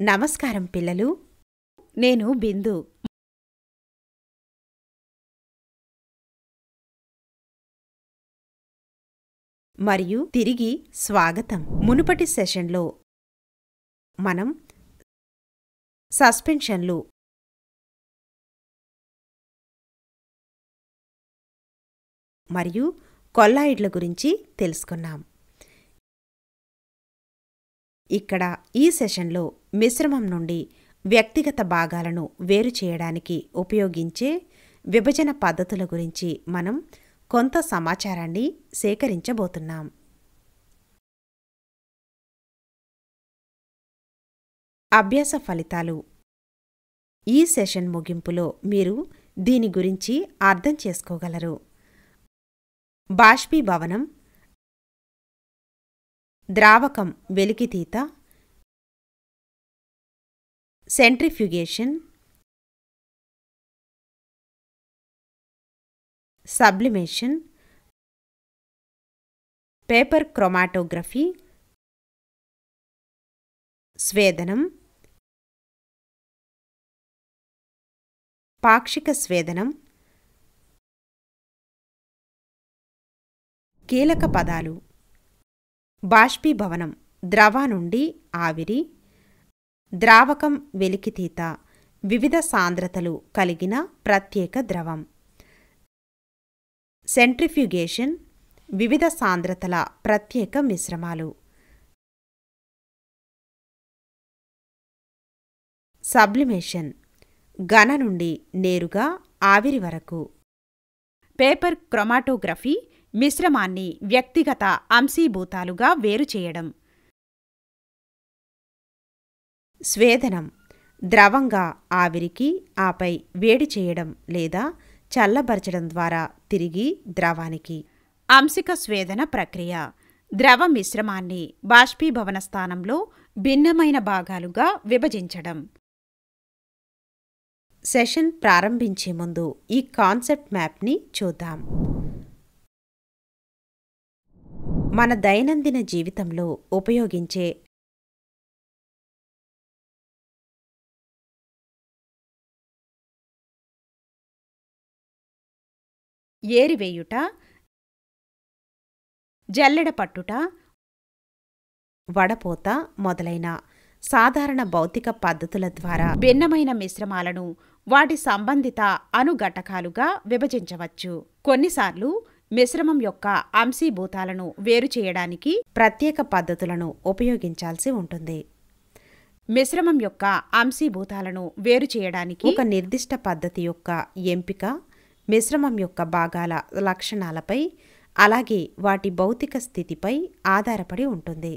నమస్కారం పిల్లలు. నేను బిందు. మరియు తిరిగి స్వాగతం. మునుపటి సెషన్లో మనం సస్పెన్షన్లు మరియు కొల్లాయిడ్ల గురించి తెలుసుకున్నాం. ఇక్కడ ఈ సెషన్లో మిశ్రమం నుండి వ్యక్తిగత భాగాలను వేరు చేయడానికి ఉపయోగించే విభజన పద్ధతుల గురించి మనం కొంత సమాచారాన్ని సేకరించబోతున్నాం. అభ్యాస ఫలితాలు. ఈ సెషన్ ముగింపులో మీరు దీని గురించి అర్థం చేసుకోగలరు. బాష్పీభవనం, ద్రావకం వెలికితీత, సెంట్రిఫ్యూగేషన్, సబ్లిమేషన్, పేపర్ క్రోమాటోగ్రఫీ, స్వేదనం, పాక్షిక స్వేదనం. కీలక పదాలు: బాష్పీభవనం ద్రవ నుండి ఆవిరి, ద్రావకం వెలికితీత వివిధ సాంద్రతలు కలిగిన ప్రత్యేక ద్రవం, సెంట్రిఫ్యూగేషన్ వివిధ సాంద్రతల ప్రత్యేక మిశ్రమాలు, సబ్లిమేషన్ ఘన నుండి నేరుగా ఆవిరి వరకు, పేపర్ క్రోమాటోగ్రఫీ మిశ్రమాన్ని వ్యక్తిగత అంశీభూతాలుగా వేరుచేయడం, స్వేదనం ద్రవంగా ఆవిరికి ఆపై వేడి చేయడం లేదా చల్లబరచడం ద్వారా తిరిగి ద్రవానికి, అంశిక స్వేదన ప్రక్రియ ద్రవ మిశ్రమాన్ని బాష్పీభవన స్థానంలో భిన్నమైన భాగాలుగా విభజించడం. సెషన్ ప్రారంభించే ముందు ఈ కాన్సెప్ట్ మ్యాప్ని చూద్దాం. మన దైనందిన జీవితంలో ఉపయోగించే ఏరివేయుట, జల్లెడ పట్టుట, వడపోత మొదలైన సాధారణ భౌతిక పద్ధతుల ద్వారా భిన్నమైన మిశ్రమాలను వాటి సంబంధిత అణుఘటకాలుగా విభజించవచ్చు. కొన్నిసార్లు మిశ్రమం యొక్క అంశీభూతాలను వేరుచేయడానికి ప్రత్యేక పద్ధతులను ఉపయోగించాల్సి ఉంటుంది. మిశ్రమం యొక్క అంశీభూతాలను వేరుచేయడానికి ఒక నిర్దిష్ట పద్ధతి యొక్క ఎంపిక మిశ్రమం యొక్క భాగాల లక్షణాలపై అలాగే వాటి భౌతిక స్థితిపై ఆధారపడి ఉంటుంది.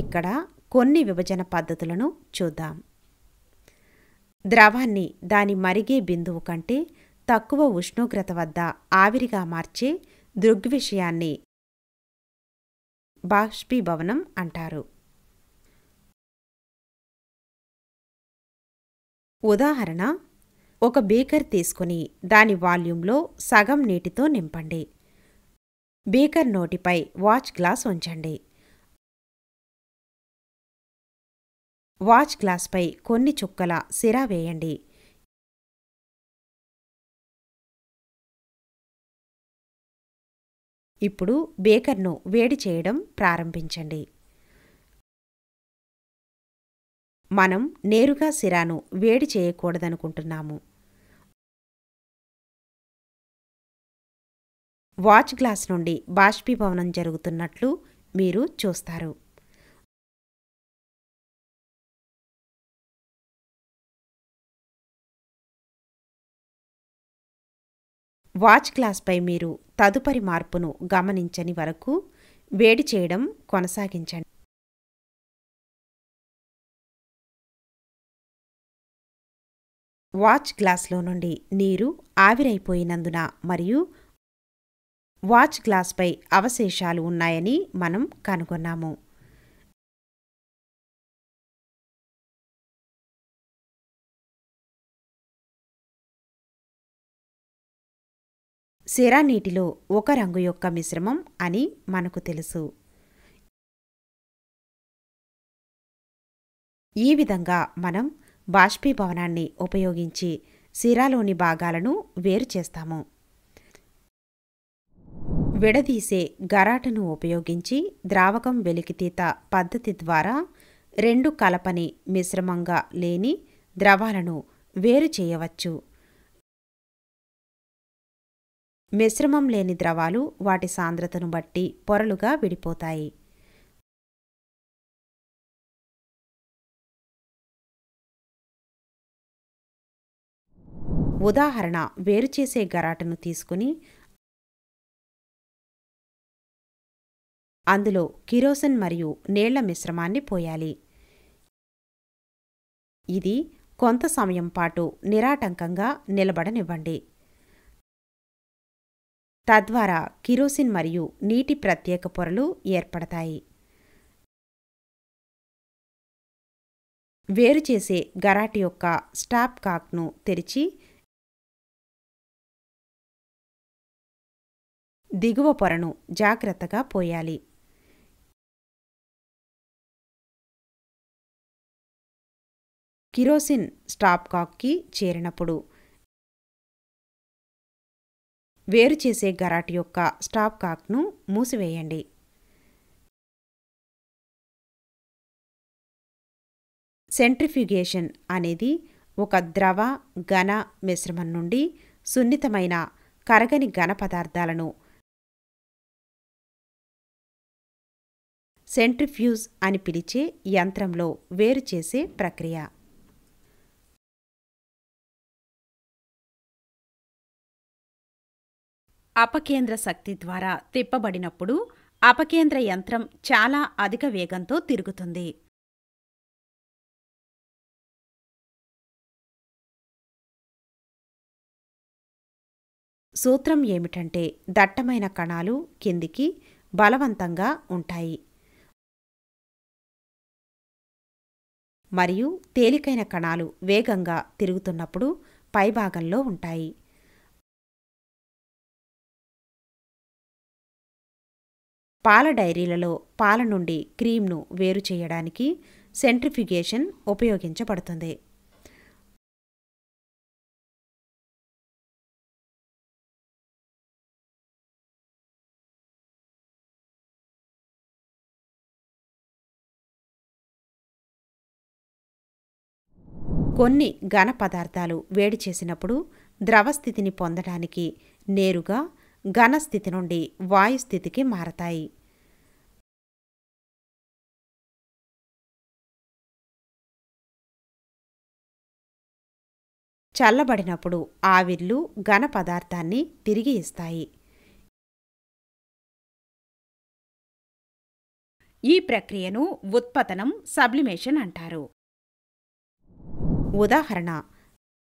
ఇక్కడ కొన్ని విభజన పద్ధతులను చూద్దాం. ద్రవాన్ని దాని మరిగే బిందువు కంటే తక్కువ ఉష్ణోగ్రత వద్ద ఆవిరిగా మార్చే దృగ్విషయాన్ని బాష్పీభవనం అంటారు. ఉదాహరణ: ఒక బీకర్ తీసుకుని దాని వాల్యూంలో సగం నీటితో నింపండి. బీకర్ నోటిపై వాచ్ గ్లాస్ ఉంచండి. వాచ్ గ్లాస్పై కొన్ని చుక్కల సిరా వేయండి. ఇప్పుడు బేకర్ను వేడి చేయడం ప్రారంభించండి. మనం నేరుగా సిరాను వేడి చేయకూడదనుకుంటున్నాము. వాచ్ గ్లాస్ నుండి బాష్పీభవనం జరుగుతున్నట్లు మీరు చూస్తారు. వాచ్ గ్లాస్పై మీరు తదుపరి మార్పును గమనించని వరకు వేడి చేయడం కొనసాగించండి. వాచ్ గ్లాస్లో నుండి నీరు ఆవిరైపోయినందున మరియు వాచ్ గ్లాస్పై అవశేషాలు ఉన్నాయని మనం కనుగొన్నాము. సిరా నీటిలో ఒక రంగు యొక్క మిశ్రమం అని మనకు తెలుసు. ఈ విధంగా మనం బాష్పీభవనాన్ని ఉపయోగించి సిరాలోని భాగాలను వేరు చేస్తాము. విడదీసే గరాటును ఉపయోగించి ద్రావకం వెలికితీత పద్ధతి ద్వారా రెండు కలపని మిశ్రమంగా లేని ద్రవాలను వేరు చేయవచ్చు. మిశ్రమం లేని ద్రవాలు వాటి సాంద్రతను బట్టి పొరలుగా విడిపోతాయి. ఉదాహరణ, వేరుచేసే గరాటును తీసుకుని అందులో కిరోసిన్ మరియు నీళ్ల మిశ్రమాన్ని పోయాలి. ఇది కొంత సమయం పాటు నిరాటంకంగా నిలబడనివ్వండి. తద్వారా కిరోసిన్ మరియు నీటి ప్రత్యేక పొరలు ఏర్పడతాయి. వేరుచేసే గరాటు యొక్క స్టాప్ కాక్ను తెరిచి దిగువ పొరను జాగ్రత్తగా పోయాలి. కిరోసిన్ స్టాప్ కాక్కి చేరినప్పుడు వేరుచేసే గరాటు యొక్క స్టాప్ కాక్ను మూసివేయండి. సెంట్రిఫ్యూగేషన్ అనేది ఒక ద్రవ ఘన మిశ్రమం నుండి సున్నితమైన కరగని ఘన పదార్థాలను సెంట్రిఫ్యూజ్ అని పిలిచే యంత్రంలో వేరుచేసే ప్రక్రియ. అపకేంద్ర శక్తి ద్వారా తిప్పబడినప్పుడు అపకేంద్ర యంత్రం చాలా అధిక వేగంతో తిరుగుతుంది. సూత్రం ఏమిటంటే, దట్టమైన కణాలు కిందికి బలవంతంగా ఉంటాయి మరియు తేలికైన కణాలు వేగంగా తిరుగుతున్నప్పుడు పైభాగంలో ఉంటాయి. పాల డైరీలలో పాల నుండి క్రీమ్ను వేరు చేయడానికి సెంట్రిఫ్యూగేషన్ ఉపయోగించబడుతుంది. కొన్ని ఘన పదార్థాలు వేడి చేసినప్పుడు ద్రవస్థితిని పొందడానికి నేరుగా ఘన స్థితి నుండి వాయుస్థితికి మారతాయి. చల్లబడినప్పుడు ఆవిర్లు ఘన పదార్థాన్ని తిరిగి ఇస్తాయి. ఈ ప్రక్రియను ఉత్పతనం, సబ్లిమేషన్ అంటారు. ఉదాహరణ,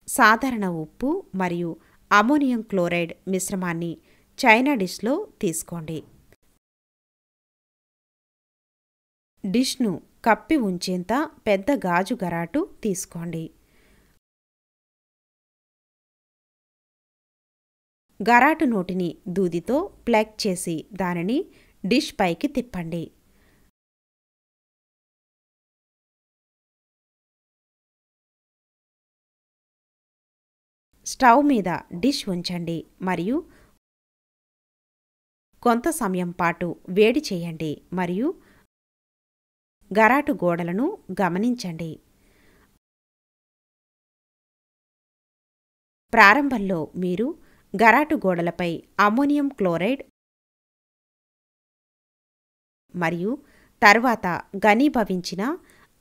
సాధారణ ఉప్పు మరియు అమోనియం క్లోరైడ్ మిశ్రమాన్ని చైనా డిష్లో తీసుకోండి. డిష్ను కప్పి ఉంచేంత పెద్ద గాజు గరాటు తీసుకోండి. గరాటు నోటిని దూదితో ప్లగ్ చేసి దానిని డిష్ పైకి తిప్పండి. స్టవ్ మీద డిష్ ఉంచండి మరియు కొంత సమయం పాటు వేడి చేయండి మరియు గరాటు గోడలను గమనించండి. ప్రారంభంలో మీరు గరాటు గోడలపై అమోనియం క్లోరైడ్ మరియు తర్వాత ఘనీభవించిన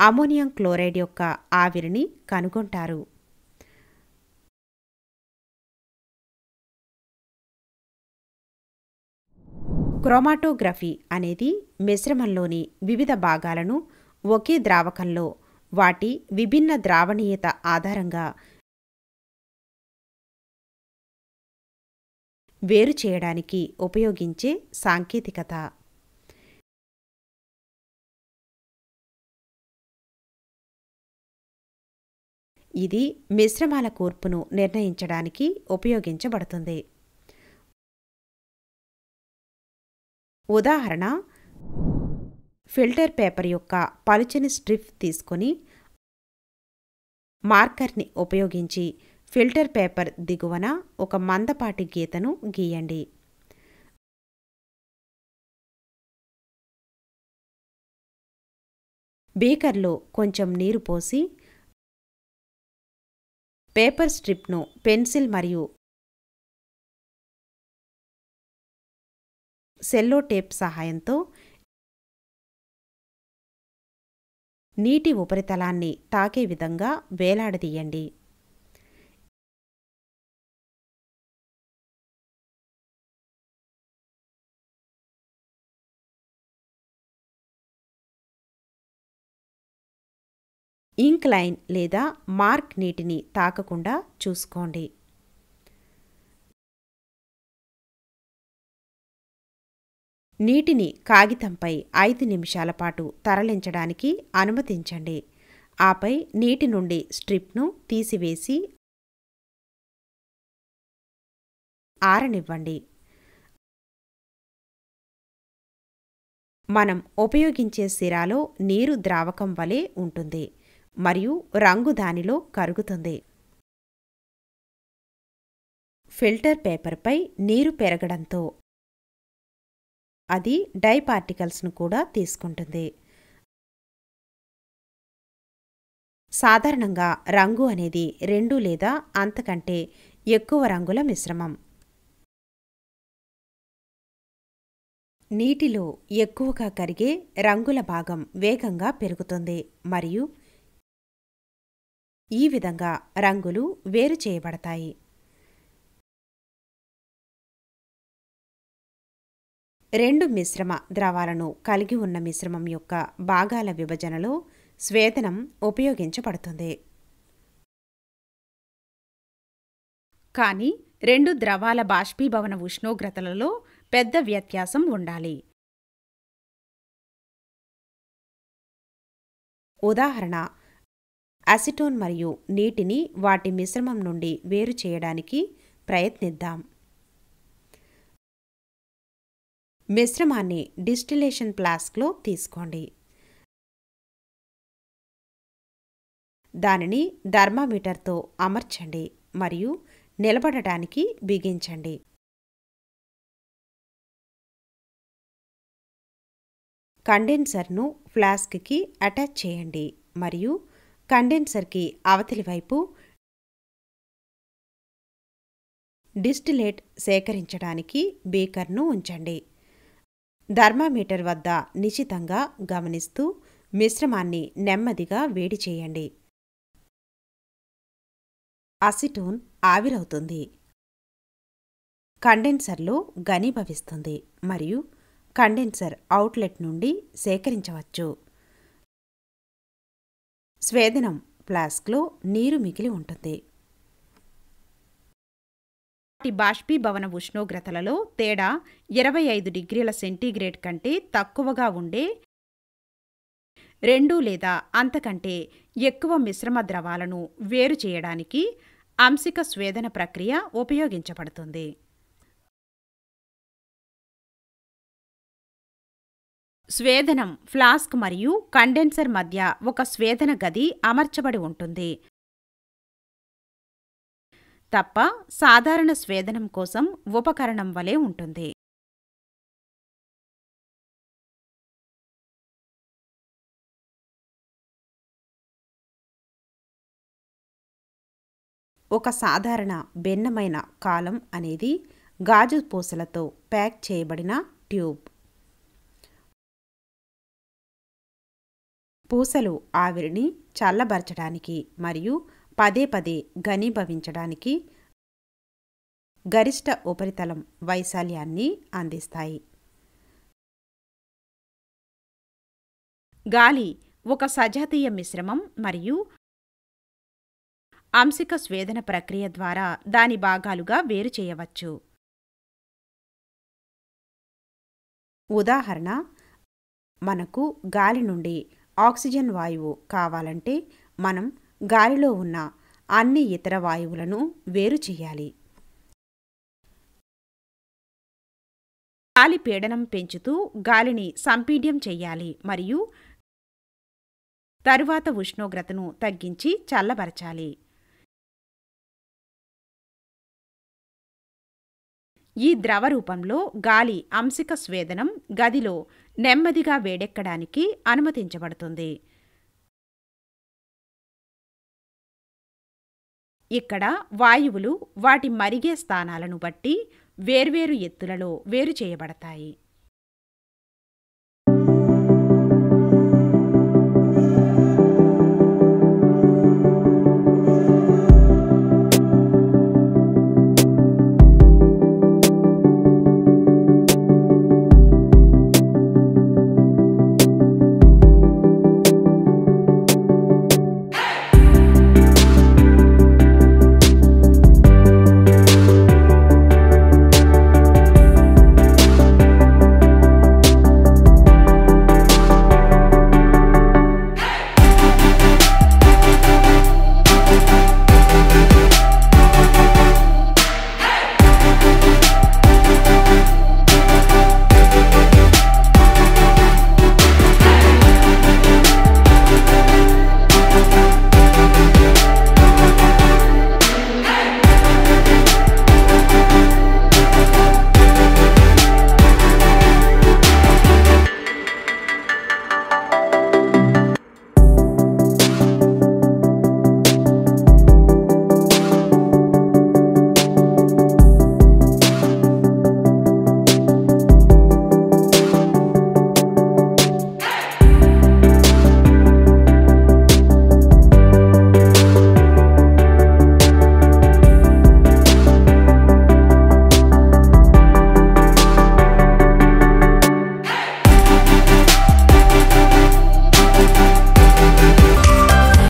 అమోనియం క్లోరైడ్ యొక్క ఆవిరిని కనుగొంటారు. క్రోమాటోగ్రఫీ అనేది మిశ్రమంలోని వివిధ భాగాలను ఒకే ద్రావకంలో వాటి విభిన్న ద్రావణీయత ఆధారంగా వేరు చేయడానికి ఉపయోగించే సాంకేతికత. ఇది మిశ్రమాల కూర్పును నిర్ణయించడానికి ఉపయోగించబడుతుంది. ఉదాహరణ, ఫిల్టర్ పేపర్ యొక్క పలుచని స్ట్రిప్ తీసుకొని మార్కర్ని ఉపయోగించి ఫిల్టర్ పేపర్ దిగువన ఒక మందపాటి గీతను గీయండి. బీకర్లో కొంచెం నీరు పోసి పేపర్ స్ట్రిప్ను పెన్సిల్ మరియు సెల్లో టేప్ సహాయంతో నీటి ఉపరితలాన్ని తాకే విధంగా వేలాడదీయండి. ఇంక్ లైన్ లేదా మార్క్ నీటిని తాకకుండా చూసుకోండి. నీటిని కాగితంపై 5 నిమిషాల పాటు తరలించడానికి అనుమతించండి. ఆపై నీటి నుండి స్ట్రిప్ను తీసివేసి ఆరనివ్వండి. మనం ఉపయోగించే సిరాలో నీరు ద్రావకం వలె ఉంటుంది మరియు రంగు దానిలో కరుగుతుంది. ఫిల్టర్ పేపర్పై నీరు పెరగడంతో అది డై పార్టికల్స్ను కూడా తీసుకుంటుంది. సాధారణంగా రంగు అనేది 2 లేదా అంతకంటే ఎక్కువ రంగుల మిశ్రమం. నీటిలో ఎక్కువగా కరిగే రంగుల భాగం వేగంగా పెరుగుతుంది మరియు ఈ విధంగా రంగులు వేరు చేయబడతాయి. రెండు మిశ్రమ ద్రవాలను కలిగి ఉన్న మిశ్రమం యొక్క భాగాల విభజనలో స్వేదనం ఉపయోగించబడుతుంది. కానీ రెండు ద్రవాల బాష్పీభవన ఉష్ణోగ్రతలలో పెద్ద వ్యత్యాసం ఉండాలి. ఉదాహరణ, అసిటోన్ మరియు నీటిని వాటి మిశ్రమం నుండి వేరు చేయడానికి ప్రయత్నిద్దాం. మిశ్రమాన్ని డిస్టిలేషన్ ఫ్లాస్క్లో తీసుకోండి. దానిని థర్మామీటర్తో అమర్చండి మరియు నిలబడటానికి బిగించండి. కండెన్సర్ను ఫ్లాస్క్కి అటాచ్ చేయండి మరియు కండెన్సర్కి అవతలి వైపు డిస్టిలేట్ సేకరించడానికి బీకర్ను ఉంచండి. థర్మామీటర్ వద్ద నిశితంగా గమనిస్తూ మిశ్రమాన్ని నెమ్మదిగా వేడి చేయండి. అసిటోన్ ఆవిరవుతుంది, కండెన్సర్లో ఘనీభవిస్తుంది మరియు కండెన్సర్ అవుట్లెట్ నుండి సేకరించవచ్చు. స్వేదనం ఫ్లాస్క్లో నీరు మిగిలి ఉంటుంది. బాష్పీభవన ఉష్ణోగ్రతలలో తేడా 25 డిగ్రీల సెంటీగ్రేడ్ కంటే తక్కువగా ఉండే 2 లేదా అంతకంటే ఎక్కువ మిశ్రమ ద్రవాలను వేరు చేయడానికి అంశిక స్వేదన ప్రక్రియ ఉపయోగించబడుతుంది. స్వేదనం ఫ్లాస్క్ మరియు కండెన్సర్ మధ్య ఒక స్వేదన గది అమర్చబడి ఉంటుంది తప్ప సాధారణ స్వేదనం కోసం ఉపకరణం వలె ఉంటుంది. ఒక సాధారణ భిన్నమైన కాలం అనేది గాజు పూసలతో ప్యాక్ చేయబడిన ట్యూబ్. పూసలు ఆవిరిని చల్లబరచడానికి మరియు పదే పదే ఘనీభవించడానికి గరిష్ట ఉపరితలం వైశాల్యాన్ని అందిస్తాయి. గాలి ఒక సజాతీయ మిశ్రమం మరియు అంశిక స్వేదన ప్రక్రియ ద్వారా దాని భాగాలుగా వేరు చేయవచ్చు. ఉదాహరణ, మనకు గాలి నుండి ఆక్సిజన్ వాయువు కావాలంటే మనం గాలిలో ఉన్న అన్ని ఇతర వాయువులను వేరు చేయాలి. గాలి పీడనం పెంచుతూ గాలిని సంపీడ్యం చెయ్యాలి మరియు తరువాత ఉష్ణోగ్రతను తగ్గించి చల్లబరచాలి. ఈ ద్రవ రూపంలో గాలి అంశిక స్వేదనం గదిలో నెమ్మదిగా వేడెక్కడానికి అనుమతించబడుతుంది. ఇక్కడ వాయువులు వాటి మరిగే స్థానాలను బట్టి వేర్వేరు ఎత్తులలో వేరు చేయబడతాయి.